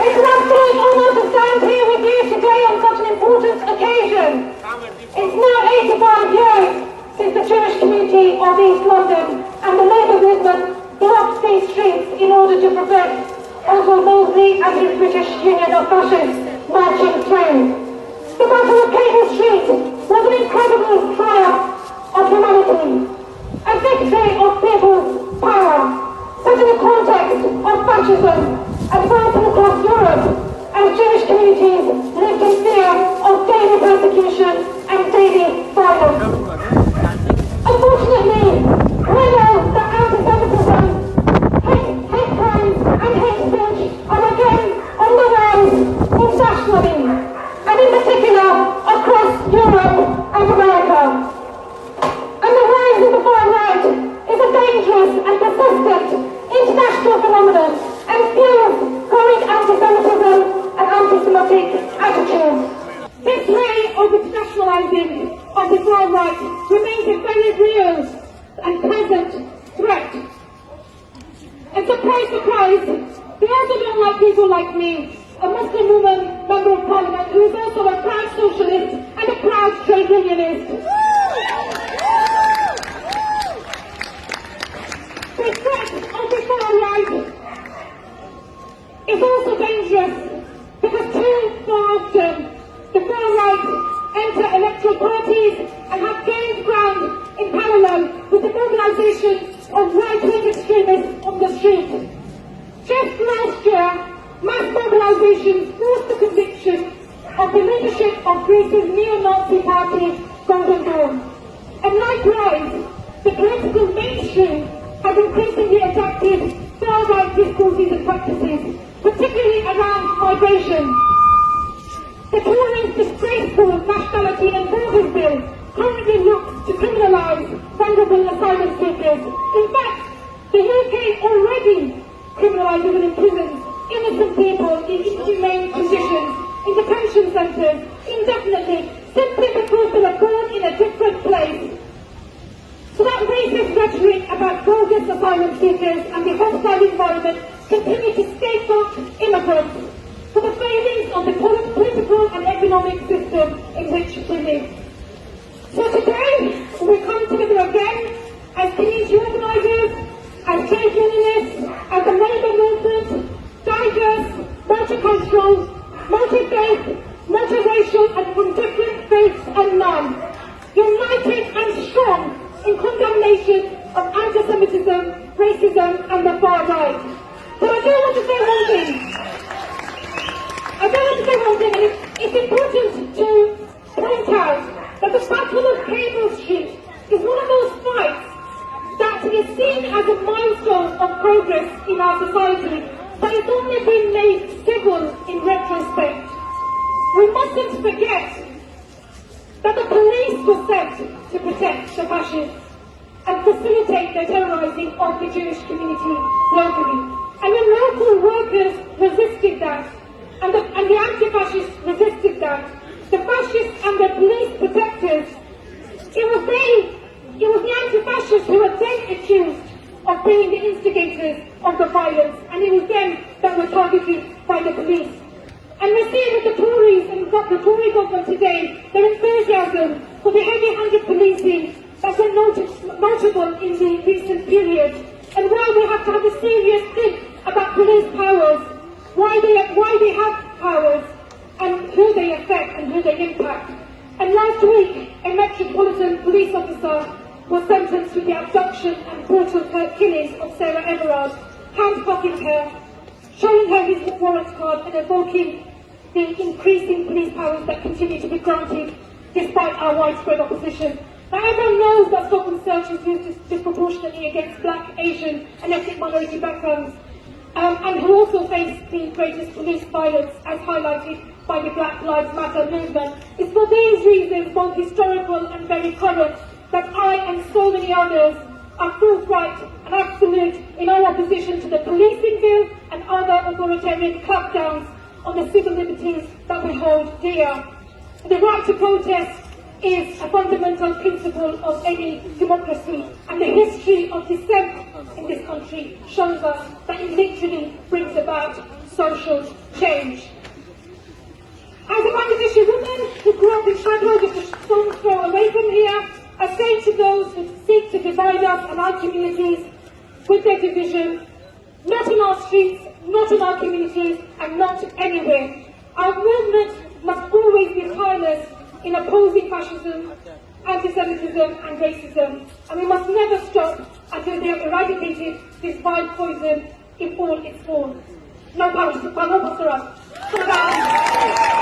It's an absolute honour to stand here with you today on such an important occasion. It's now 85 years since the Jewish community of East London and the Labour movement blocked these streets in order to prevent Oswald Mosley and his British Union of Fascists marching through. The Battle of Cable Street was an incredible triumph of humanity, a victory of people's power, set in the context of fascism advancing across Europe as Jewish communities lived in fear of daily persecution and daily violence. Unfortunately, we know that anti-Semitism, hate crimes and hate speech are again on the rise internationally, and in particular across Europe and America. And the rise of the far right is a dangerous and persistent international phenomenon and fuels growing anti-Semitism and anti-Semitic attitudes. This way of internationalizing of the far right remains a very real and present threat. And surprise, surprise, they also don't like people like me, a Muslim woman, member of parliament, who is also a proud socialist and a proud trade unionist. The threat of the far right is also dangerous because too often the far right enter electoral parties and have gained ground in parallel with the mobilization of right-wing extremists on the street. Just last year, mass mobilization forced the conviction of the leadership of Greece's neo-Nazi party, Golden Dawn. And likewise, the political mainstream has increasingly adopted far-right discourses and practices, particularly around migration. The Tories' disgraceful Nationality and Borders Bill currently looks to criminalise vulnerable asylum seekers. In fact, the UK already criminalises and imprisons innocent people in inhumane conditions in detention centres indefinitely simply because they were born in a different place. So that racist rhetoric about bogus asylum seekers and the hostile environment continue to scapegoat immigrants for the failings of the political and economic system in which we live. So today, we come together again as community organisers, as trade unionists, as a labour movement, diverse, multicultural, multi-faith, multiracial and from different faiths and none, united and strong in condemnation of anti-Semitism, racism and the far right. But I do want to say one thing. And it's important to point out that the Battle of Cable Street is one of those fights that is seen as a milestone of progress in our society, but it's only been made civil in retrospect. We mustn't forget that the police were sent to protect the fascists and facilitate the terrorising of the Jewish community locally. And when local workers resisted that, and the anti-fascists resisted that, the fascists and the police protectors, it was the anti-fascists who were then accused of being the instigators of the violence, and it was them that were targeted by the police. And we see with the Tories and the Tory government today, their enthusiasm for the heavy-handed policing that's been notable in the recent period. And while we have to have a serious think about police powers, why they have powers, and who they affect and who they impact. And last week, a Metropolitan Police officer was sentenced to the abduction and brutal killings of Sarah Everard, handcuffing her, showing her his warrant card and evoking the increasing police powers that continue to be granted despite our widespread opposition. Now everyone knows that stop and search is used disproportionately against black, Asian and ethnic minority backgrounds, and who also face the greatest police violence as highlighted by the Black Lives Matter movement. It's for these reasons, both historical and very current, that I and so many others are forthright and absolute in our opposition to the policing bill and other authoritarian crackdowns on the civil liberties that we hold dear. The right to protest is a fundamental principle of any democracy, and the history of dissent in this country shows us that it literally brings about social change. As a Bangladeshi woman who grew up in shadow just a stone's throw away from here, I say to those who seek to divide us and our communities with their division, not in our streets, not in our communities, and not anywhere. Our movement must always be tireless in opposing fascism, anti-Semitism and racism, and we must never stop until they have eradicated this vile poison in all its forms. No power to us.